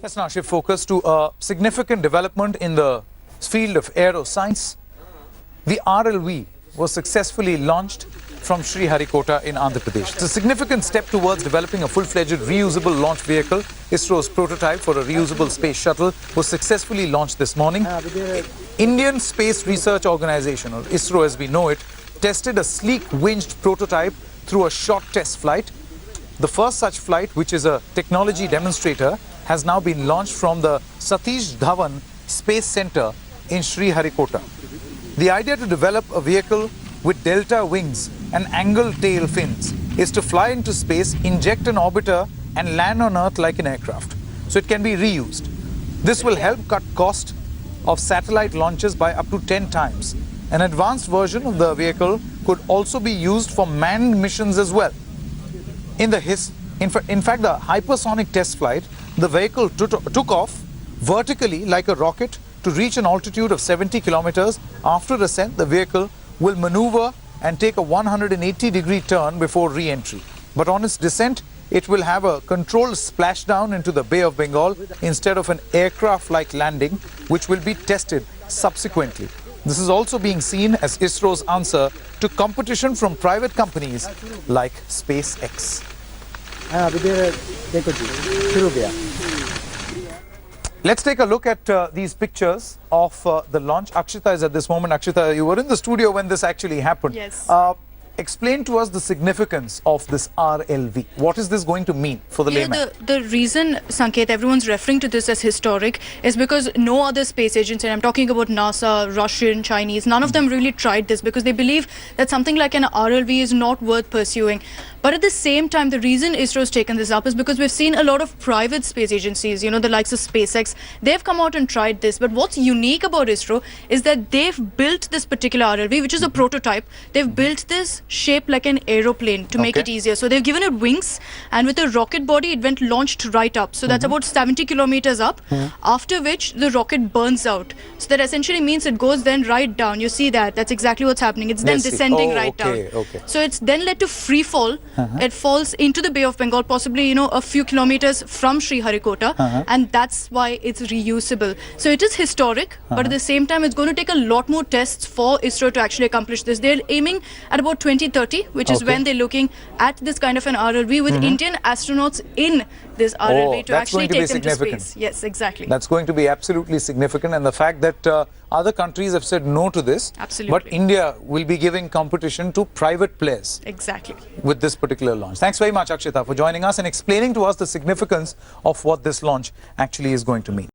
Let's now shift focus to a significant development in the field of aeroscience. The RLV was successfully launched from Sriharikotta in Andhra Pradesh. It's a significant step towards developing a full-fledged reusable launch vehicle. ISRO's prototype for a reusable space shuttle was successfully launched this morning. Indian Space Research Organization, or ISRO as we know it, tested a sleek winged prototype through a short test flight. The first such flight, which is a technology demonstrator, has now been launched from the Satish Dhawan Space Centre in Sriharikotta. The idea to develop a vehicle with delta wings and angled tail fins is to fly into space, inject an orbiter and land on Earth like an aircraft. So it can be reused. This will help cut cost of satellite launches by up to 10 times. An advanced version of the vehicle could also be used for manned missions as well. In fact, the hypersonic test flight, the vehicle took off vertically like a rocket to reach an altitude of 70 kilometers. After ascent, the vehicle will maneuver and take a 180-degree turn before re-entry. But on its descent, it will have a controlled splashdown into the Bay of Bengal instead of an aircraft-like landing, which will be tested subsequently. This is also being seen as ISRO's answer to competition from private companies like SpaceX. Let's take a look at these pictures of the launch. Akshita is at this moment. Akshita, you were in the studio when this actually happened. Yes. Explain to us the significance of this RLV. What is this going to mean for the layman? The reason, Sanket, everyone's referring to this as historic is because no other space agency, and I'm talking about NASA, Russian, Chinese, none of them really tried this because they believe that something like an RLV is not worth pursuing. But at the same time, the reason ISRO's taken this up is because we've seen a lot of private space agencies, the likes of SpaceX, they've come out and tried this. But what's unique about ISRO is that they've built this particular RLV, which is a prototype. They've built this shaped like an aeroplane to make it easier. So they've given it wings, and with a rocket body, it went launched right up. So that's about 70 kilometers up, after which the rocket burns out. So that essentially means it goes then right down. You see that? That's exactly what's happening. It's then descending right down. So it's then led to free fall. It falls into the Bay of Bengal, possibly, a few kilometers from Sriharikotta, and that's why it's reusable. So it is historic, but at the same time, it's going to take a lot more tests for ISRO to actually accomplish this. They're aiming at about 2030, which is when they're looking at this kind of an RLV with Indian astronauts in this RLV to actually take them to space. Yes, exactly. That's going to be absolutely significant, and the fact that other countries have said no to this, but India will be giving competition to private players. Exactly. With this particular launch. Thanks very much, Akshita, for joining us and explaining to us the significance of what this launch actually is going to mean.